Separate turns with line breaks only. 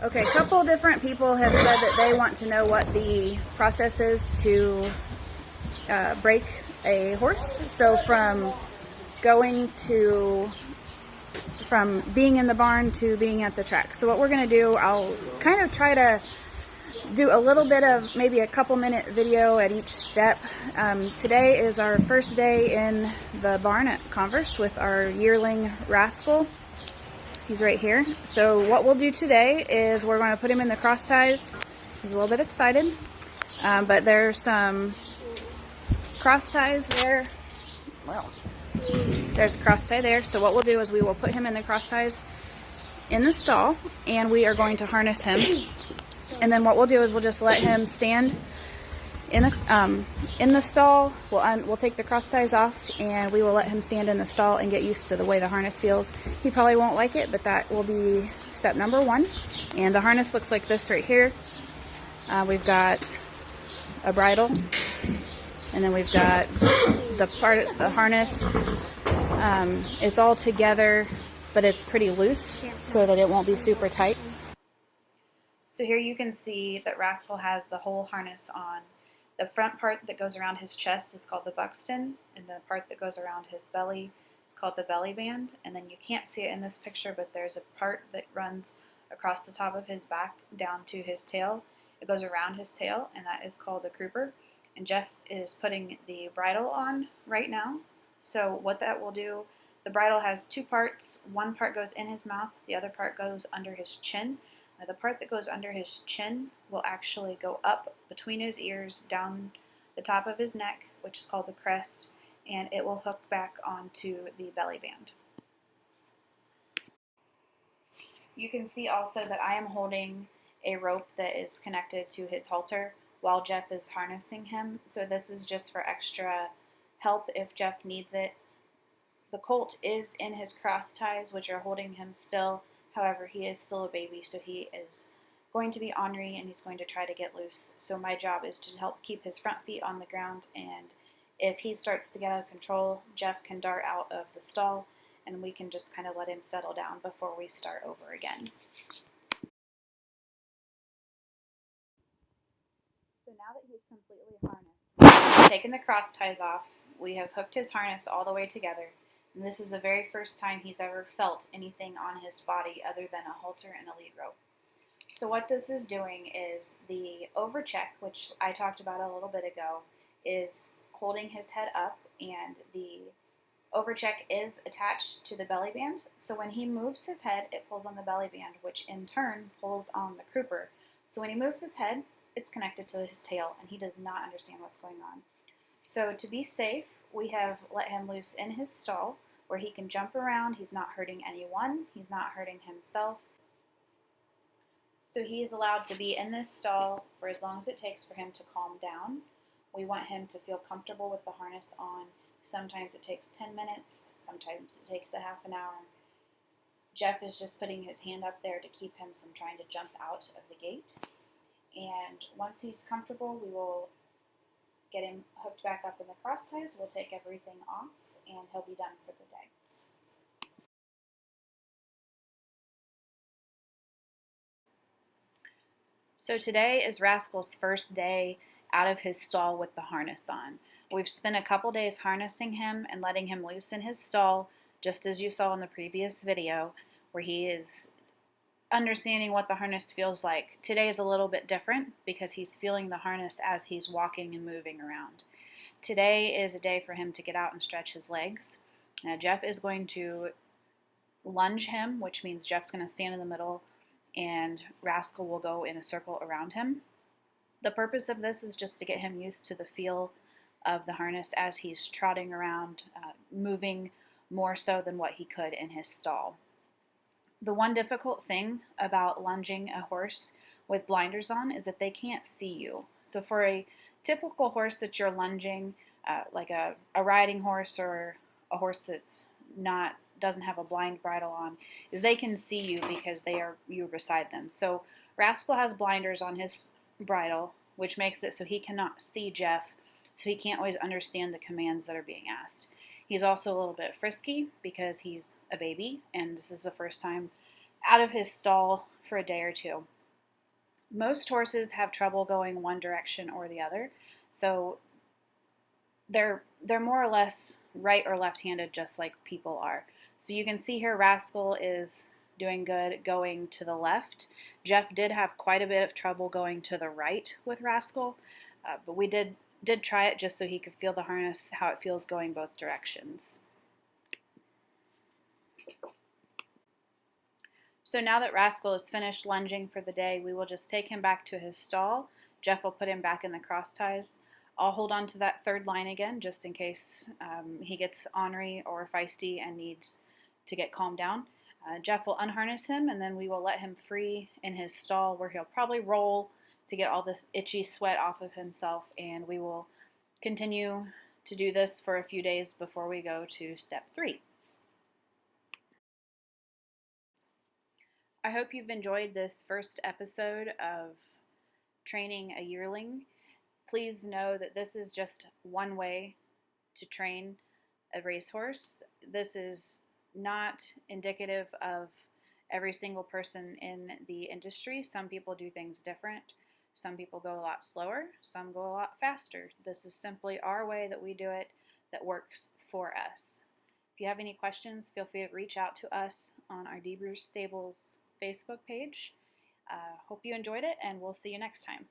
Okay, a couple different people have said that they want to know what the process is to break a horse. So from being in the barn to being at the track. So what we're going to do, I'll kind of try to do a little bit of maybe a couple minute video at each step. Today is our first day in the barn at Converse with our yearling Rascal. He's right here. So what we'll do today is we're going to put him in the cross ties. He's a little bit excited, but there's some cross ties there. Well, there's a cross tie there. So what we'll do is we will put him in the cross ties in the stall, and we are going to harness him. And then what we'll do is we'll just let him stand in the stall. We'll take the cross ties off, and we will let him stand in the stall and get used to the way the harness feels. He probably won't like it, but that will be step number one. And the harness looks like this right here. We've got a bridle, and then we've got the harness. It's all together, but it's pretty loose so that it won't be super tight. So here you can see that Rascal has the whole harness on. The front part that goes around his chest is called the buxton, and the part that goes around his belly is called the belly band. And then you can't see it in this picture, but there's a part that runs across the top of his back down to his tail. It goes around his tail, and that is called the crupper. And Jeff is putting the bridle on right now. So what that will do, the bridle has two parts. One part goes in his mouth, the other part goes under his chin. Now, the part that goes under his chin will actually go up between his ears, down the top of his neck, which is called the crest, and it will hook back onto the belly band. You can see also that I am holding a rope that is connected to his halter while Jeff is harnessing him. So this is just for extra help if Jeff needs it. The colt is in his cross ties, which are holding him still. However, he is still a baby, so he is going to be ornery and he's going to try to get loose. So my job is to help keep his front feet on the ground, and if he starts to get out of control, Jeff can dart out of the stall and we can just kind of let him settle down before we start over again. So now that he's completely harnessed, we've taken the cross ties off, we have hooked his harness all the way together. And this is the very first time he's ever felt anything on his body other than a halter and a lead rope. So what this is doing is the overcheck, which I talked about a little bit ago, is holding his head up, and the overcheck is attached to the belly band. So when he moves his head, it pulls on the belly band, which in turn pulls on the crupper. So when he moves his head, it's connected to his tail, and he does not understand what's going on. So to be safe, we have let him loose in his stall where he can jump around. He's not hurting anyone. He's not hurting himself. So he is allowed to be in this stall for as long as it takes for him to calm down. We want him to feel comfortable with the harness on. Sometimes it takes 10 minutes. Sometimes it takes a half an hour. Jeff is just putting his hand up there to keep him from trying to jump out of the gate. And once he's comfortable, we will get him hooked back up in the cross ties. We'll take everything off, and he'll be done for the day. So today is Rascal's first day out of his stall with the harness on. We've spent a couple days harnessing him and letting him loose in his stall, just as you saw in the previous video, where he is understanding what the harness feels like. Today is a little bit different because he's feeling the harness as he's walking and moving around. Today is a day for him to get out and stretch his legs. Now Jeff is going to lunge him, which means Jeff's going to stand in the middle and Rascal will go in a circle around him. The purpose of this is just to get him used to the feel of the harness as he's trotting around, moving more so than what he could in his stall. The one difficult thing about lunging a horse with blinders on is that they can't see you. So for a typical horse that you're lunging, like a riding horse or a horse that's doesn't have a blind bridle on, is they can see you because you're beside them. So Rascal has blinders on his bridle, which makes it so he cannot see Jeff, so he can't always understand the commands that are being asked. He's also a little bit frisky because he's a baby, and this is the first time out of his stall for a day or two. Most horses have trouble going one direction or the other, so they're more or less right or left-handed, just like people are. So you can see here Rascal is doing good going to the left. Jeff did have quite a bit of trouble going to the right with Rascal, but we did try it just so he could feel the harness, how it feels going both directions. So now that Rascal is finished lunging for the day, we will just take him back to his stall. Jeff will put him back in the cross ties. I'll hold on to that third line again just in case he gets ornery or feisty and needs to get calmed down. Jeff will unharness him, and then we will let him free in his stall where he'll probably roll to get all this itchy sweat off of himself, and we will continue to do this for a few days before we go to step 3. I hope you've enjoyed this first episode of training a yearling. Please know that this is just one way to train a racehorse. This is not indicative of every single person in the industry. Some people do things different. Some people go a lot slower. Some go a lot faster. This is simply our way that we do it that works for us. If you have any questions, feel free to reach out to us on our D. Bruce Stables Facebook page. Hope you enjoyed it, and we'll see you next time.